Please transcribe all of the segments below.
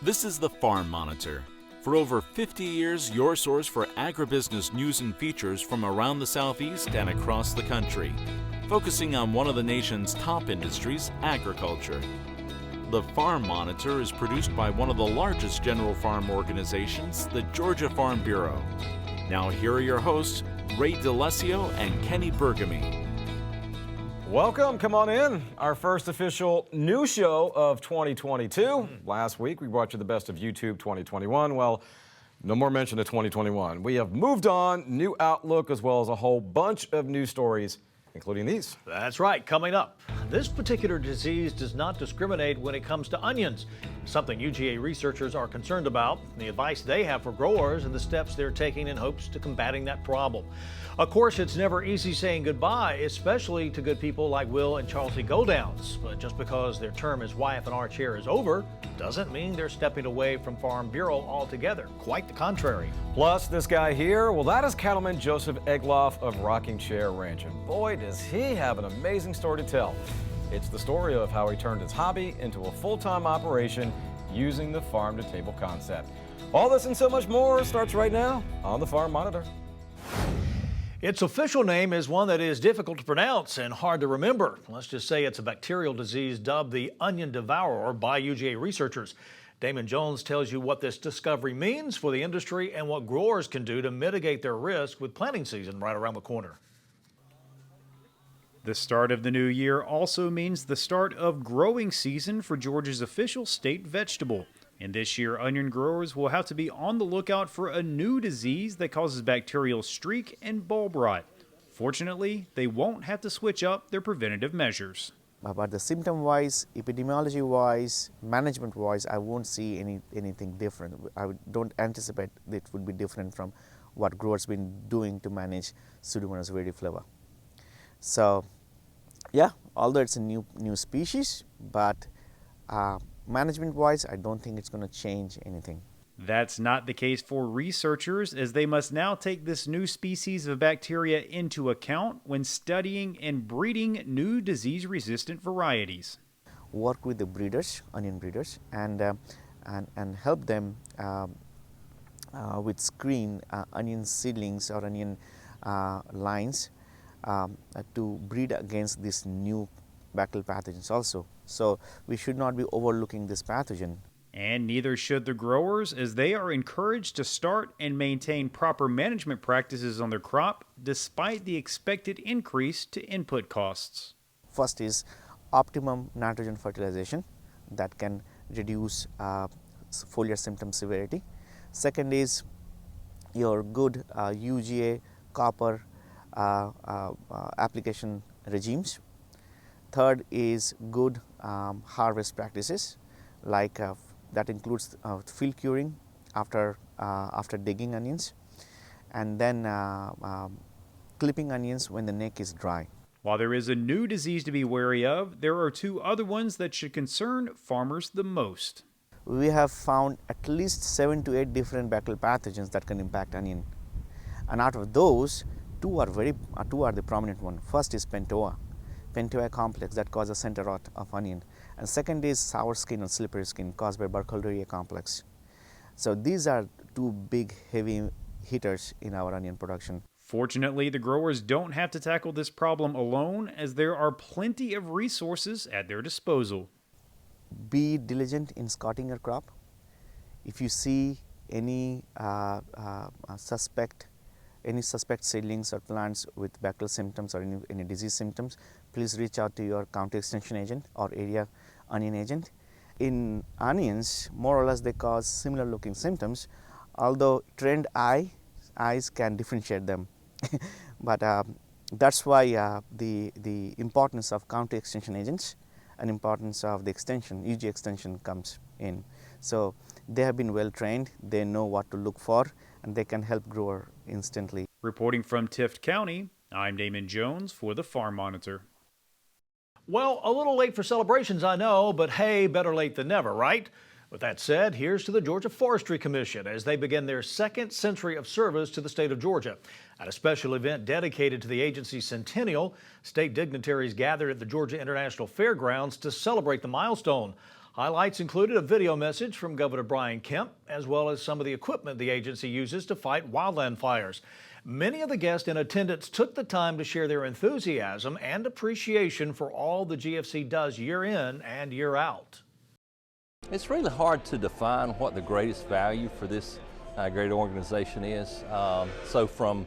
This is the Farm Monitor. For over 50 years, your source for agribusiness news and features from around the Southeast and across the country, focusing on one of the nation's top industries, agriculture. The Farm Monitor is produced by one of the largest general farm organizations, the Georgia Farm Bureau. Now here are your hosts, Ray DeLesio and Kenny Bergamy. Welcome, come on in. Our first official new show of 2022. Last week we brought you the best of YouTube 2021. Well, no more mention of 2021. We have moved on, new outlook, as well as a whole bunch of news stories, including these. That's right, coming up. This particular disease does not discriminate when it comes to onions, something UGA researchers are concerned about, the advice they have for growers and the steps they're taking in hopes to combating that problem. Of course, it's never easy saying goodbye, especially to good people like Will and Charlie Godowns. But just because their term as YF&R chair is over, doesn't mean they're stepping away from Farm Bureau altogether. Quite the contrary. Plus, this guy here, well, that is Cattleman Joseph Egloff of Rocking Chair Ranch. And boy, does he have an amazing story to tell. It's the story of how he turned his hobby into a full-time operation using the farm-to-table concept. All this and so much more starts right now on the Farm Monitor. Its official name is one that is difficult to pronounce and hard to remember. Let's just say it's a bacterial disease dubbed the onion devourer by UGA researchers. Damon Jones tells you what this discovery means for the industry and what growers can do to mitigate their risk with planting season right around the corner. The start of the new year also means the start of growing season for Georgia's official state vegetable. And this year, onion growers will have to be on the lookout for a new disease that causes bacterial streak and bulb rot. Fortunately, they won't have to switch up their preventative measures. But the symptom-wise, epidemiology-wise, management-wise, I won't see anything different. I don't anticipate it would be different from what growers been doing to manage Pseudomonas viridiflava. So, yeah, although it's a new species, but management-wise, I don't think it's going to change anything. That's not the case for researchers, as they must now take this new species of bacteria into account when studying and breeding new disease-resistant varieties. Work with the breeders, onion breeders, and help them with screen onion seedlings or onion lines to breed against these new bacterial pathogens also. So we should not be overlooking this pathogen. And neither should the growers, as they are encouraged to start and maintain proper management practices on their crop despite the expected increase to input costs. First is optimum nitrogen fertilization that can reduce foliar symptom severity. Second is your good UGA copper application regimes. Third is good harvest practices, like that includes field curing after digging onions, and then clipping onions when the neck is dry. While there is a new disease to be wary of, there are two other ones that should concern farmers the most. We have found at least 7 to 8 different bacterial pathogens that can impact onion, and out of those, two are the prominent one. First is Pentoa complex that causes center rot of onion, and second is sour skin or slippery skin caused by Burkholderia complex. So these are two big heavy hitters in our onion production. Fortunately, the growers don't have to tackle this problem alone, as there are plenty of resources at their disposal. Be diligent in scouting your crop. If you see any suspect seedlings or plants with bacterial symptoms or any disease symptoms, please reach out to your county extension agent or area onion agent. In onions, more or less they cause similar looking symptoms, although trained eyes can differentiate them. But that's why the importance of county extension agents and importance of the extension, UGA extension, comes in. So they have been well trained, they know what to look for, and they can help grower instantly. Reporting from Tift County, I'm Damon Jones for the Farm Monitor. Well, a little late for celebrations, I know, but hey, better late than never, right? With that said, here's to the Georgia Forestry Commission as they begin their second century of service to the state of Georgia. At a special event dedicated to the agency's centennial, state dignitaries gathered at the Georgia International Fairgrounds to celebrate the milestone. Highlights included a video message from Governor Brian Kemp, as well as some of the equipment the agency uses to fight wildland fires. Many of the guests in attendance took the time to share their enthusiasm and appreciation for all the GFC does year in and year out. It's really hard to define what the greatest value for this great organization is. So from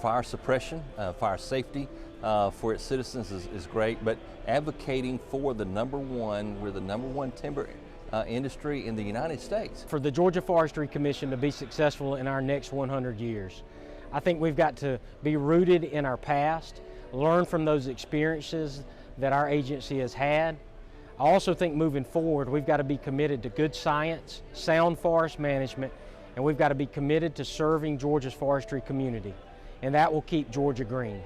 fire suppression, fire safety for its citizens is great, but advocating for we're the number one timber industry in the United States. For the Georgia Forestry Commission to be successful in our next 100 years, I think we've got to be rooted in our past, learn from those experiences that our agency has had. I also think moving forward, we've got to be committed to good science, sound forest management, and we've got to be committed to serving Georgia's forestry community, and that will keep Georgia green.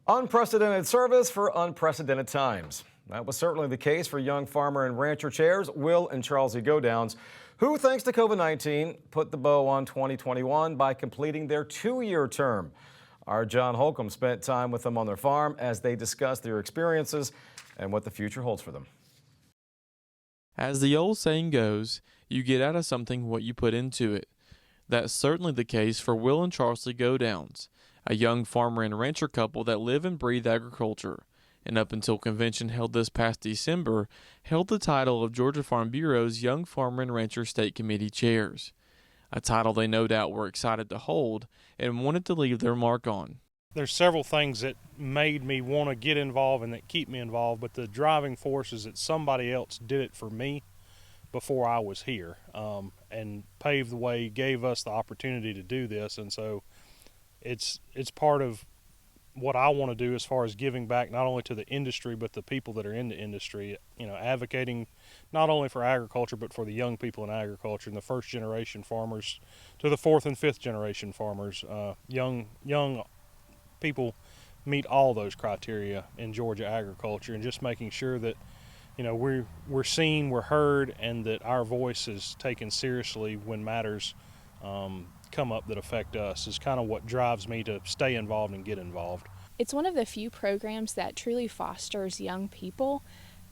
Unprecedented service for unprecedented times. That was certainly the case for young farmer and rancher chairs Will and Charles E. Godowns, who, thanks to COVID-19, put the bow on 2021 by completing their 2-year term. Our John Holcomb spent time with them on their farm as they discussed their experiences and what the future holds for them. As the old saying goes, you get out of something what you put into it. That's certainly the case for Will and Charles E. Godowns, a young farmer and rancher couple that live and breathe agriculture, and up until convention held this past December, held the title of Georgia Farm Bureau's Young Farmer and Rancher State Committee Chairs, a title they no doubt were excited to hold and wanted to leave their mark on. There's several things that made me want to get involved and that keep me involved, but the driving force is that somebody else did it for me before I was here, and paved the way, gave us the opportunity to do this, and so it's part of what I want to do as far as giving back not only to the industry but the people that are in the industry, advocating not only for agriculture but for the young people in agriculture and the first generation farmers to the fourth and fifth generation farmers. Young people meet all those criteria in Georgia agriculture, and just making sure that we're seen, we're heard, and that our voice is taken seriously when matters come up that affect us is kind of what drives me to stay involved and get involved. It's one of the few programs that truly fosters young people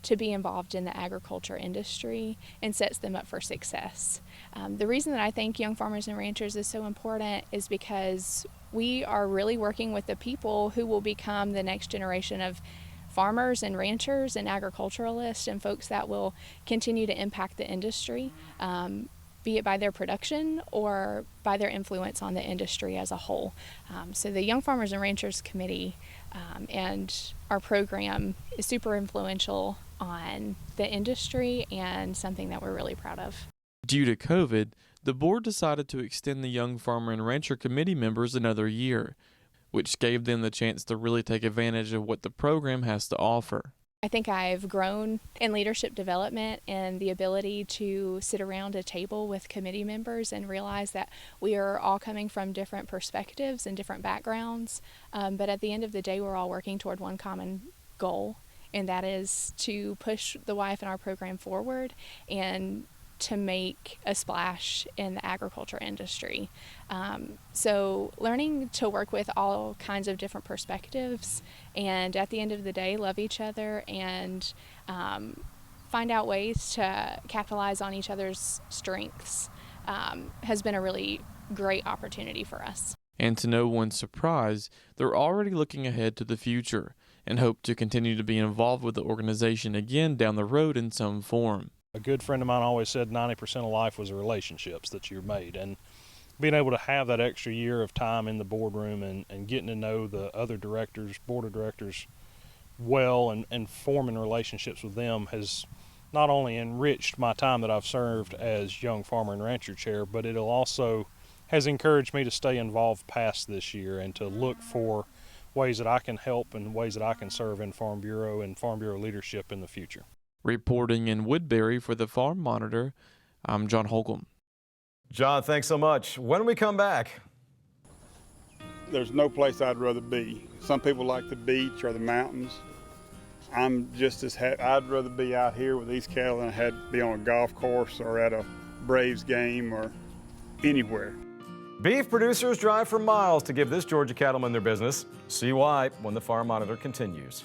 to be involved in the agriculture industry and sets them up for success. The reason that I think Young Farmers and Ranchers is so important is because we are really working with the people who will become the next generation of farmers and ranchers and agriculturalists and folks that will continue to impact the industry, be it by their production or by their influence on the industry as a whole. So the Young Farmers and Ranchers Committee and our program is super influential on the industry and something that we're really proud of. Due to COVID, the board decided to extend the Young Farmer and Rancher Committee members another year, which gave them the chance to really take advantage of what the program has to offer. I think I've grown in leadership development and the ability to sit around a table with committee members and realize that we are all coming from different perspectives and different backgrounds, but at the end of the day we're all working toward one common goal, and that is to push the YF&R program forward and to make a splash in the agriculture industry. So learning to work with all kinds of different perspectives, and at the end of the day love each other and find out ways to capitalize on each other's strengths has been a really great opportunity for us. And to no one's surprise, they're already looking ahead to the future and hope to continue to be involved with the organization again down the road in some form. A good friend of mine always said 90% of life was the relationships that you've made, and being able to have that extra year of time in the boardroom and getting to know the other directors, board of directors well, and forming relationships with them has not only enriched my time that I've served as Young Farmer and Rancher Chair, but it also has encouraged me to stay involved past this year and to look for ways that I can help and ways that I can serve in Farm Bureau and Farm Bureau leadership in the future. Reporting in Woodbury for the Farm Monitor, I'm John Holcomb. John, thanks so much. When we come back, there's no place I'd rather be. Some people like the beach or the mountains. I'm just as I'd rather be out here with these cattle than I had to be on a golf course or at a Braves game or anywhere. beef producers drive for miles to give this Georgia cattleman their business. See why when the Farm Monitor continues.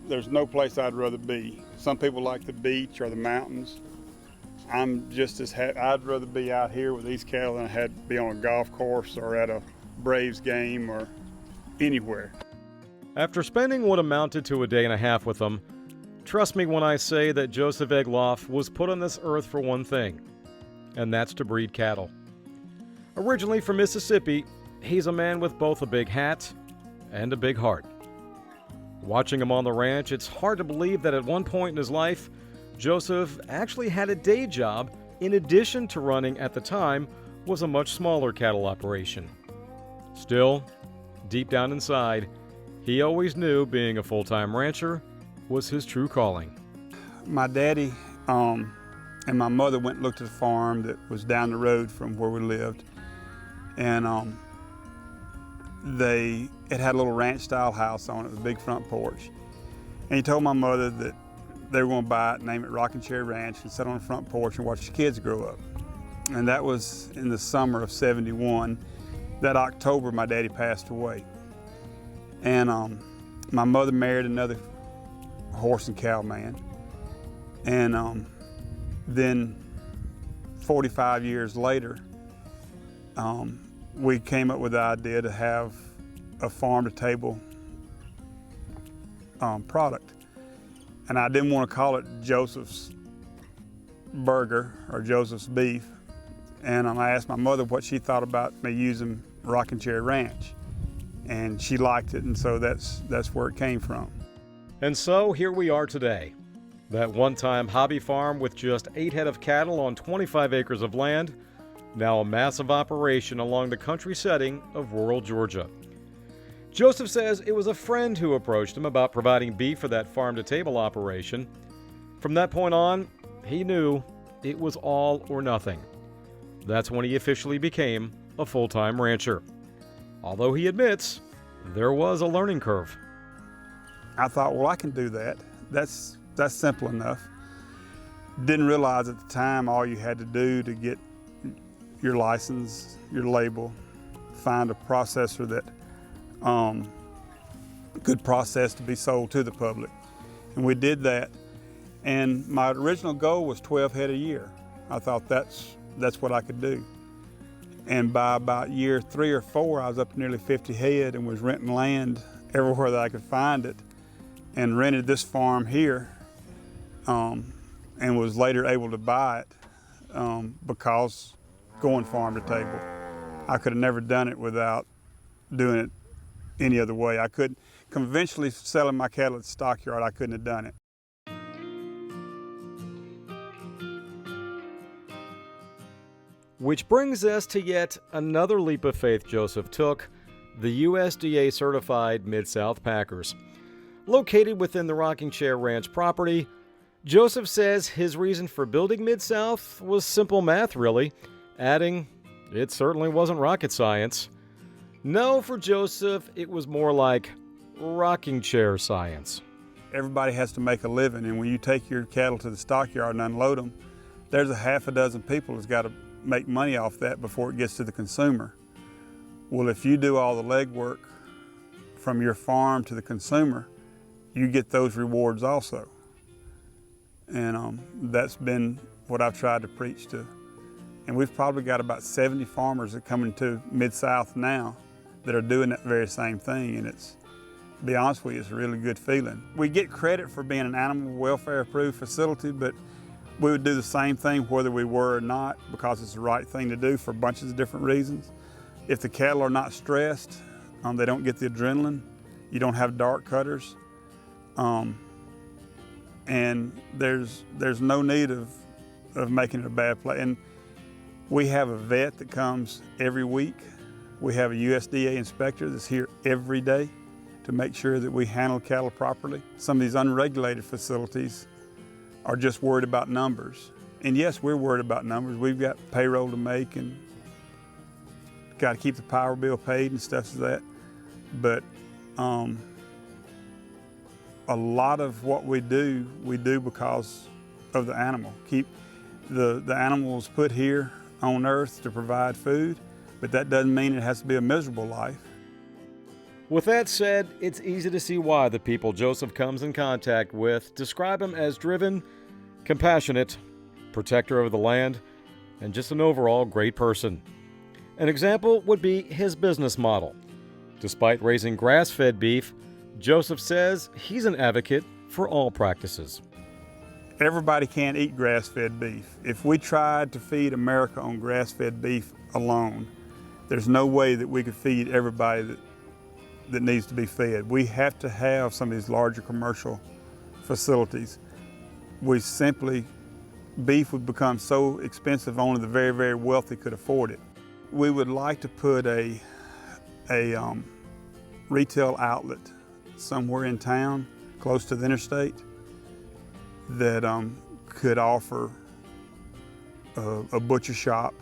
There's no place I'd rather be. Some people like the beach or the mountains. I'm just as I'd rather be out here with these cattle than I had to be on a golf course or at a Braves game or anywhere. After spending what amounted to a day and a half with them, trust me when I say that Joseph Egloff was put on this earth for one thing, and that's to breed cattle. Originally from Mississippi, he's a man with both a big hat and a big heart. Watching him on the ranch, it's hard to believe that at one point in his life, Joseph actually had a day job in addition to running, at the time, was a much smaller cattle operation. Still, deep down inside, he always knew being a full-time rancher was his true calling. My daddy and my mother went and looked at a farm that was down the road from where we lived, and it had a little ranch-style house on it with a big front porch. And he told my mother that they were going to buy it, name it Rocking Chair Ranch, and sit on the front porch and watch the kids grow up. And that was in the summer of '71. That October, my daddy passed away. And my mother married another horse and cow man. And then 45 years later, we came up with the idea to have a farm-to-table product. And I didn't want to call it Joseph's Burger or Joseph's Beef. And I asked my mother what she thought about me using Rocking Chair Ranch. And she liked it, and so that's where it came from. And so here we are today. That one-time hobby farm with just 8 head of cattle on 25 acres of land, now a massive operation along the country setting of rural Georgia. Joseph says it was a friend who approached him about providing beef for that farm-to-table operation. From that point on, he knew it was all or nothing. That's when he officially became a full-time rancher. Although he admits there was a learning curve. I thought, well, I can do that. That's simple enough. Didn't realize at the time all you had to do to get your license, your label, find a processor that could process to be sold to the public. And we did that. And my original goal was 12 head a year. I thought that's what I could do. And by about year 3 or 4, I was up to nearly 50 head and was renting land everywhere that I could find it, and rented this farm here, and was later able to buy it because going farm to table. I could have never done it without doing it any other way. I could conventionally selling my cattle at the stockyard, I couldn't have done it. Which brings us to yet another leap of faith Joseph took, the USDA certified Mid-South Packers. Located within the Rocking Chair Ranch property, Joseph says his reason for building Mid-South was simple math, really, adding, it certainly wasn't rocket science. No, for Joseph, it was more like rocking chair science. Everybody has to make a living, and when you take your cattle to the stockyard and unload them, there's a half a dozen people that's got to make money off that before it gets to the consumer. Well, if you do all the legwork from your farm to the consumer, you get those rewards also. And that's been what I've tried to preach to. And we've probably got about 70 farmers that come into Mid-South now that are doing that very same thing, and it's, to be honest with you, it's a really good feeling. We get credit for being an animal welfare approved facility, but we would do the same thing whether we were or not, because it's the right thing to do for bunches of different reasons. If the cattle are not stressed, they don't get the adrenaline, you don't have dark cutters, and there's no need of making it a bad place. And we have a vet that comes every week. We have a USDA inspector that's here every day to make sure that we handle cattle properly. Some of these unregulated facilities are just worried about numbers. And yes, we're worried about numbers. We've got payroll to make and got to keep the power bill paid and stuff like that. But a lot of what we do because of the animal. Keep the animals put here on earth to provide food, but that doesn't mean it has to be a miserable life. With that said, it's easy to see why the people Joseph comes in contact with describe him as driven, compassionate, protector of the land, and just an overall great person. An example would be his business model. Despite raising grass-fed beef, Joseph says he's an advocate for all practices. Everybody can't eat grass-fed beef. If we tried to feed America on grass-fed beef alone, there's no way that we could feed everybody that needs to be fed. We have to have some of these larger commercial facilities. Beef would become so expensive, only the very, very wealthy could afford it. We would like to put a retail outlet somewhere in town, close to the interstate, that could offer a butcher shop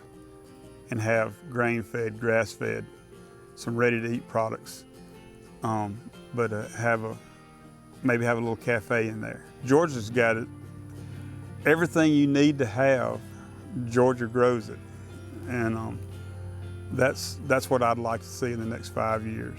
and have grain-fed, grass-fed, some ready-to-eat products, but maybe have a little cafe in there. Georgia's got it. Everything you need to have, Georgia grows it, and that's what I'd like to see in the next 5 years.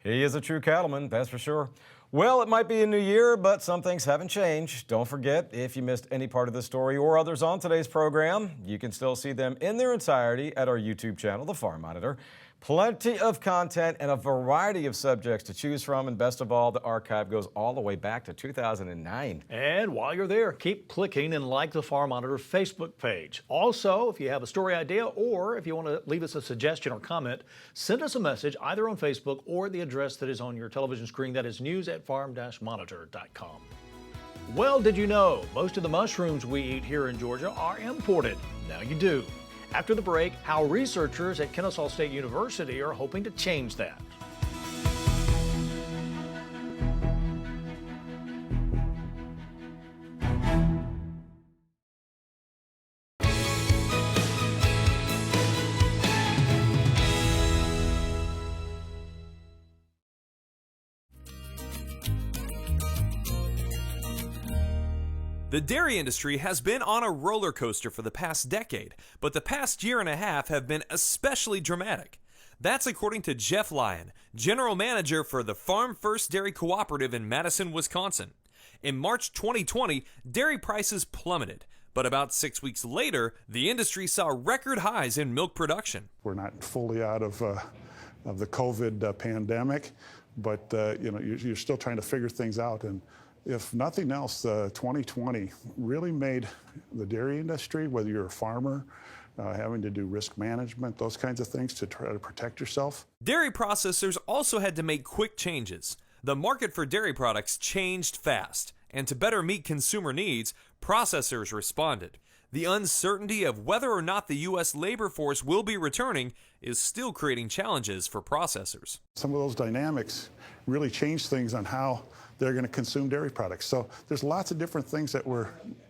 He is a true cattleman, that's for sure. Well, it might be a new year, but some things haven't changed. Don't forget, if you missed any part of this story or others on today's program, you can still see them in their entirety at our YouTube channel, The Farm Monitor. Plenty of content and a variety of subjects to choose from, and best of all, the archive goes all the way back to 2009. And while you're there, keep clicking and like the Farm Monitor Facebook page. Also, if you have a story idea or if you want to leave us a suggestion or comment, send us a message either on Facebook or the address that is on your television screen. That is news@farm-monitor.com. Well, did you know most of the mushrooms we eat here in Georgia are imported? Now you do. After the break, how researchers at Kennesaw State University are hoping to change that. The dairy industry has been on a roller coaster for the past decade, but the past year and a half have been especially dramatic. That's according to Jeff Lyon, general manager for the Farm First Dairy Cooperative in Madison, Wisconsin. In March 2020, dairy prices plummeted, but about 6 weeks later, the industry saw record highs in milk production. We're not fully out of the COVID pandemic, but you're still trying to figure things out. And if nothing else, 2020 really made the dairy industry, whether you're a farmer, having to do risk management, those kinds of things to try to protect yourself. Dairy processors also had to make quick changes. The market for dairy products changed fast, and to better meet consumer needs, processors responded. The uncertainty of whether or not the U.S. labor force will be returning is still creating challenges for processors. Some of those dynamics really change things on how they're going to consume dairy products. So there's lots of different things that we're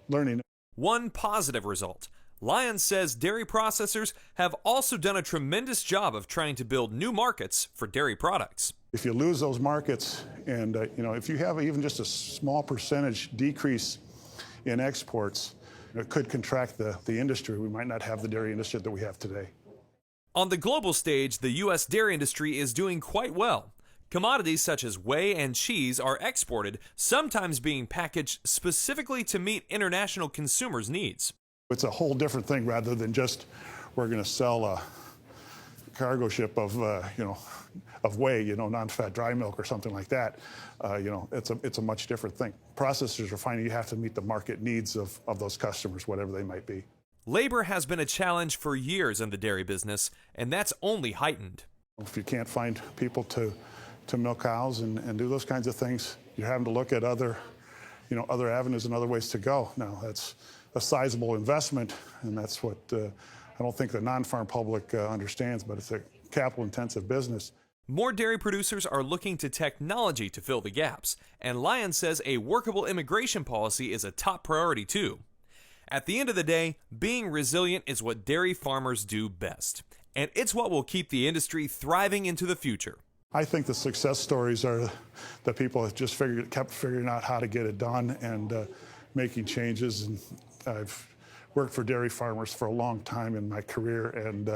learning. One positive result. Lyon says dairy processors have also done a tremendous job of trying to build new markets for dairy products. If you lose those markets and if you have even just a small percentage decrease in exports, it could contract the industry. We might not have the dairy industry that we have today. On the global stage, the U.S. dairy industry is doing quite well. Commodities such as whey and cheese are exported, sometimes being packaged specifically to meet international consumers' needs. It's a whole different thing rather than just we're going to sell a cargo ship of whey, non-fat dry milk or something like that. It's a much different thing. Processors are finding you have to meet the market needs of those customers, whatever they might be. Labor has been a challenge for years in the dairy business, and that's only heightened. If you can't find people to milk cows and do those kinds of things, you're having to look at other avenues and other ways to go. Now, that's a sizable investment, and that's what I don't think the non-farm public understands, but it's a capital-intensive business. More dairy producers are looking to technology to fill the gaps, and Lyon says a workable immigration policy is a top priority too. At the end of the day, being resilient is what dairy farmers do best, and it's what will keep the industry thriving into the future. I think the success stories are the people that just kept figuring out how to get it done and making changes. And I've worked for dairy farmers for a long time in my career, and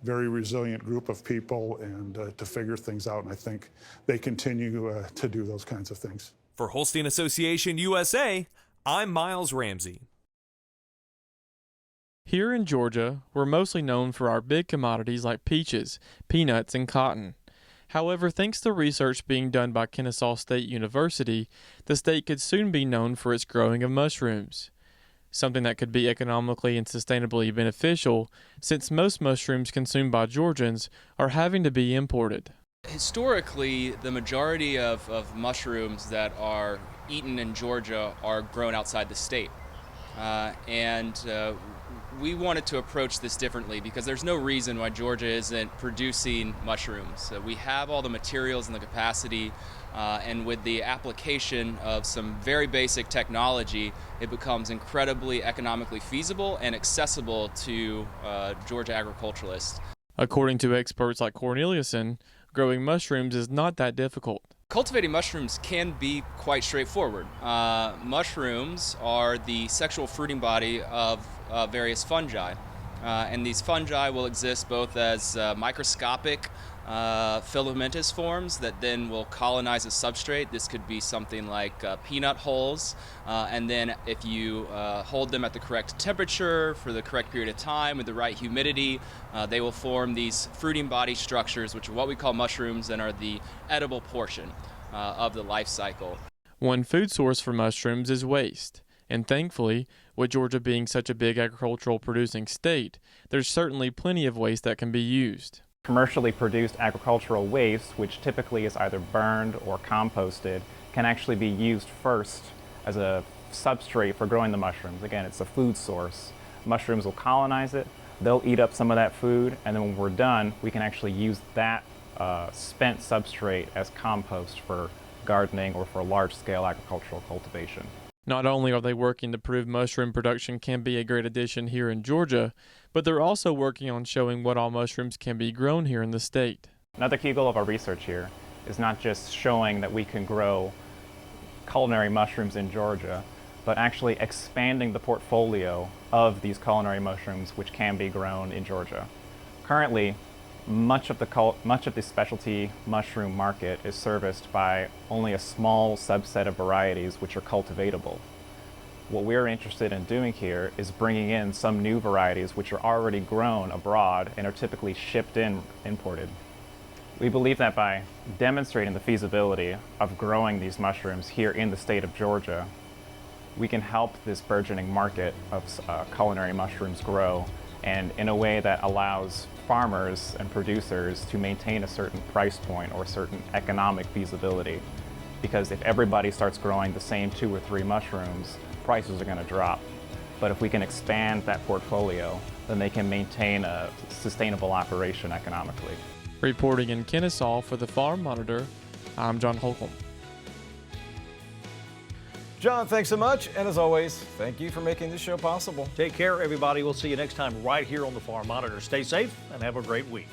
very resilient group of people, and to figure things out. And I think they continue to do those kinds of things. For Holstein Association USA, I'm Miles Ramsey. Here in Georgia, we're mostly known for our big commodities like peaches, peanuts, and cotton. However, thanks to research being done by Kennesaw State University, the state could soon be known for its growing of mushrooms, something that could be economically and sustainably beneficial since most mushrooms consumed by Georgians are having to be imported. Historically, the majority of mushrooms that are eaten in Georgia are grown outside the state. We wanted to approach this differently because there's no reason why Georgia isn't producing mushrooms. We have all the materials and the capacity, and with the application of some very basic technology, it becomes incredibly economically feasible and accessible to Georgia agriculturalists. According to experts like Corneliuson, growing mushrooms is not that difficult. Cultivating mushrooms can be quite straightforward. Mushrooms are the sexual fruiting body of various fungi, and these fungi will exist both as microscopic filamentous forms that then will colonize a substrate. This could be something like peanut hulls, and then if you hold them at the correct temperature for the correct period of time with the right humidity, they will form these fruiting body structures, which are what we call mushrooms and are the edible portion of the life cycle. One food source for mushrooms is waste, and thankfully, with Georgia being such a big agricultural producing state, there's certainly plenty of waste that can be used. Commercially produced agricultural waste, which typically is either burned or composted, can actually be used first as a substrate for growing the mushrooms. Again, it's a food source. Mushrooms will colonize it, they'll eat up some of that food, and then when we're done, we can actually use that spent substrate as compost for gardening or for large-scale agricultural cultivation. Not only are they working to prove mushroom production can be a great addition here in Georgia, but they're also working on showing what all mushrooms can be grown here in the state. Another key goal of our research here is not just showing that we can grow culinary mushrooms in Georgia, but actually expanding the portfolio of these culinary mushrooms which can be grown in Georgia. Currently, much of the specialty mushroom market is serviced by only a small subset of varieties which are cultivatable. What we're interested in doing here is bringing in some new varieties which are already grown abroad and are typically shipped in, imported. We believe that by demonstrating the feasibility of growing these mushrooms here in the state of Georgia, we can help this burgeoning market of culinary mushrooms grow, and in a way that allows farmers and producers to maintain a certain price point or certain economic feasibility. Because if everybody starts growing the same 2 or 3 mushrooms, prices are going to drop. But if we can expand that portfolio, then they can maintain a sustainable operation economically. Reporting in Kennesaw for the Farm Monitor, I'm John Holcomb. John, thanks so much. And as always, thank you for making this show possible. Take care, everybody. We'll see you next time right here on the Farm Monitor. Stay safe and have a great week.